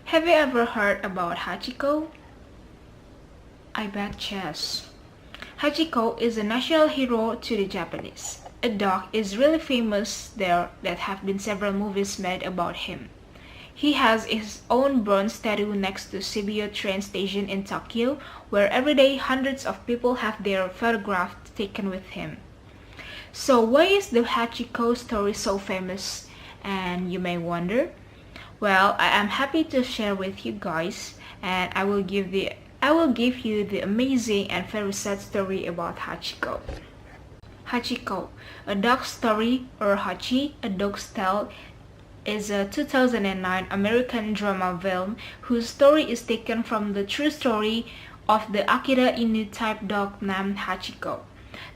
Have you ever heard about Hachiko? I bet yes. Hachiko is a national hero to the Japanese. A dog is really famous there that have been several movies made about him. He has his own bronze statue next to Shibuya train station in Tokyo, where every day hundreds of people have their photograph taken with him. So why is the Hachiko story so famous? And you may wonder. Well, I am happy to share with you guys, and I will give you the amazing and very sad story about Hachiko. Hachiko, a dog story, or Hachi, a dog's tale, is a 2009 American drama film whose story is taken from the true story of the Akira Inu type dog named Hachiko.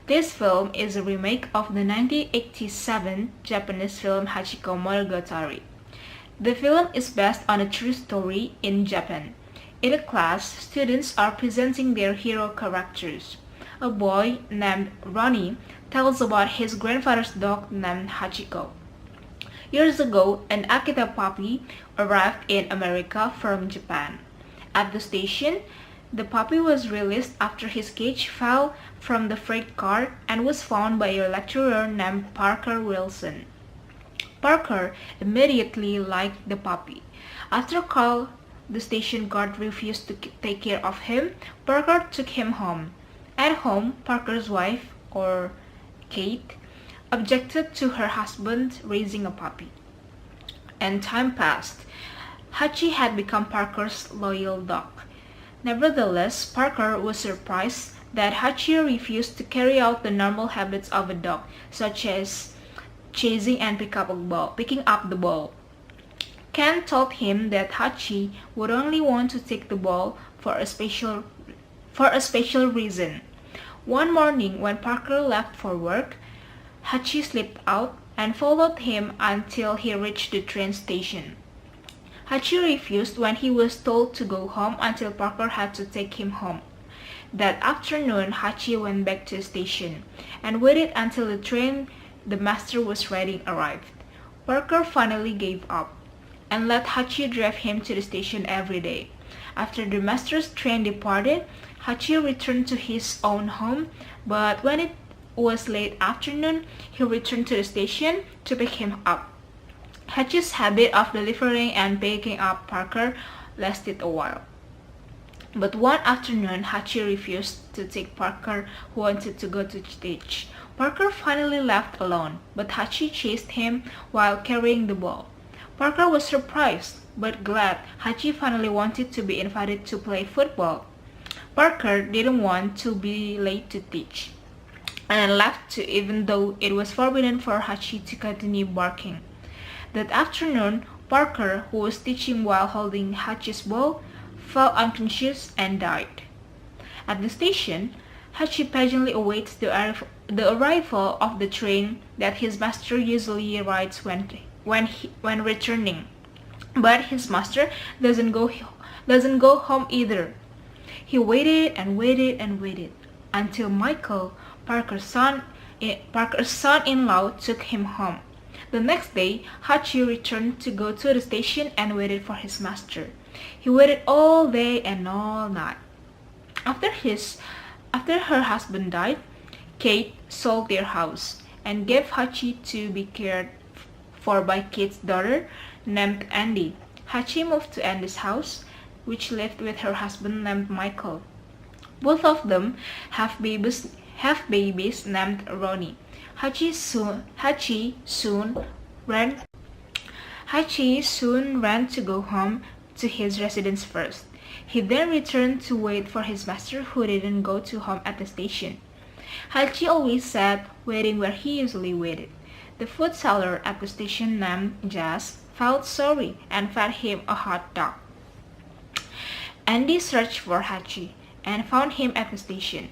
This film is a remake of the 1987 Japanese film Hachiko Monogatari. The film is based on a true story in Japan. In a class, students are presenting their hero characters. A boy named Ronnie tells about his grandfather's dog named Hachiko. Years ago, an Akita puppy arrived in America from Japan. At the station, the puppy was released after his cage fell from the freight car and was found by a lecturer named Parker Wilson. Parker immediately liked the puppy. After a call, the station guard refused to take care of him. Parker took him home. At home, Parker's wife, or Kate, objected to her husband raising a puppy. And time passed. Hachi had become Parker's loyal dog. Nevertheless, Parker was surprised that Hachi refused to carry out the normal habits of a dog, such as chasing and picking up the ball. Ken told him that Hachi would only want to take the ball for a special reason. One morning when Parker left for work, Hachi slipped out and followed him until he reached the train station. Hachi refused when he was told to go home until Parker had to take him home. That afternoon, Hachi went back to the station and waited until the train the master was riding arrived. Parker finally gave up and let Hachi drive him to the station every day. After the master's train departed, Hachi returned to his own home, but when it was late afternoon, he returned to the station to pick him up. Hachi's habit of delivering and picking up Parker lasted a while. But one afternoon, Hachi refused to take Parker, who wanted to go to church. Parker finally left alone, but Hachi chased him while carrying the ball. Parker was surprised, but glad Hachi finally wanted to be invited to play football. Parker didn't want to be late to teach, and left too, even though it was forbidden for Hachi to continue barking. That afternoon, Parker, who was teaching while holding Hachi's ball, fell unconscious and died. At the station, Hachi patiently awaits the arrival of the train that his master usually rides when returning. But his master doesn't go home either. He waited and waited and waited until Michael, Parker's son-in-law, took him home. The next day, Hachi returned to go to the station and waited for his master. He waited all day and all night. After her husband died, Kate sold their house and gave Hachi to be cared for by Kate's daughter named Andy. Hachi moved to Andy's house, which lived with her husband named Michael. Both of them have babies named Ronnie. Hachi soon ran to go home to his residence first. He then returned to wait for his master, who didn't go to home at the station. Hachi always sat waiting where he usually waited. The food seller at the station named Jazz felt sorry and fed him a hot dog. Andy searched for Hachi and found him at the station.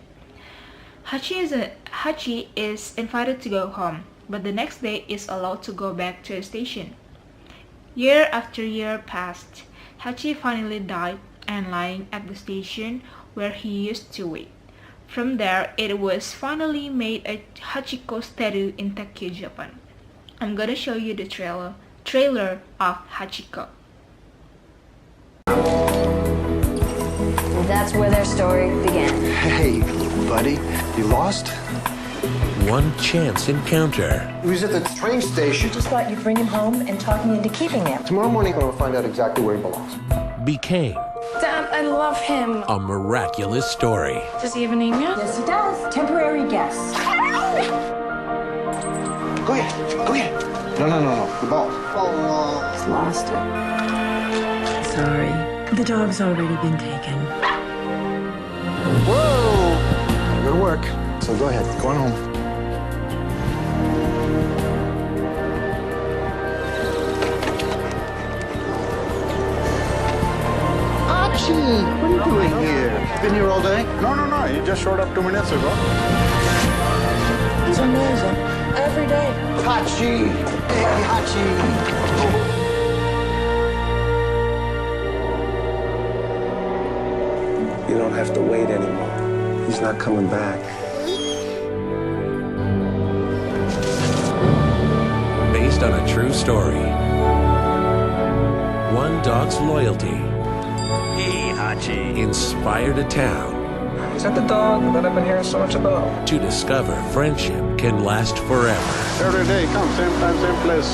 Hachi is invited to go home, but the next day is allowed to go back to the station. Year after year passed. Hachi finally died and lying at the station where he used to wait. From there, it was finally made a Hachiko statue in Tokyo, Japan. I'm gonna show you the trailer of Hachiko. that's where their story began. Hey, buddy, you lost? One chance encounter He was at the train station. Just thought you'd bring him home and talk me into keeping him. Tomorrow morning, I'm gonna find out exactly where he belongs. became Dad, I love him. a miraculous story. Does he have a name yet? Yes, he does. Temporary guest. Go ahead, go ahead. No, the ball. Oh, He's lost it. Sorry. The dog's already been taken. whoa! Good work. So go ahead, go on home. Archie, what are you doing here? Been here all day? No, he just showed up 2 minutes ago. It's amazing. Every day. Hachi! Hey, Hachi! You don't have to wait anymore. He's not coming back. Based on a true story. One dog's loyalty Hey, Hachi. inspired a town Is that the dog that I've been hearing so much about? to discover friendship can last forever. Every day, come, same time, same place.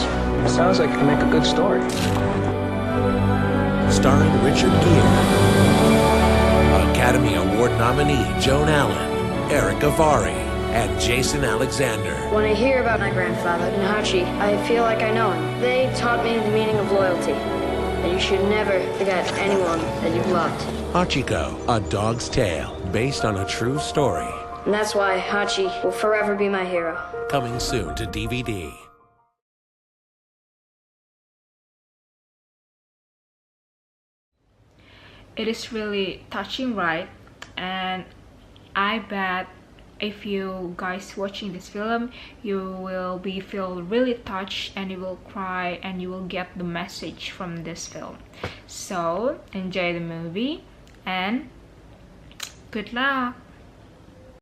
It sounds like it can make a good story. Starring Richard Gere, Academy Award nominee Joan Allen, Eric Avari, and Jason Alexander. When I hear about my grandfather, Hachi, I feel like I know him. They taught me the meaning of loyalty. That you should never forget anyone that you've loved. Hachiko, A Dog's Tale, based on a true story. And that's why Hachi will forever be my hero. Coming soon to DVD. It is really touching, right? And I bet if you guys watching this film, you will feel really touched and you will cry and you will get the message from this film. So enjoy the movie and good luck.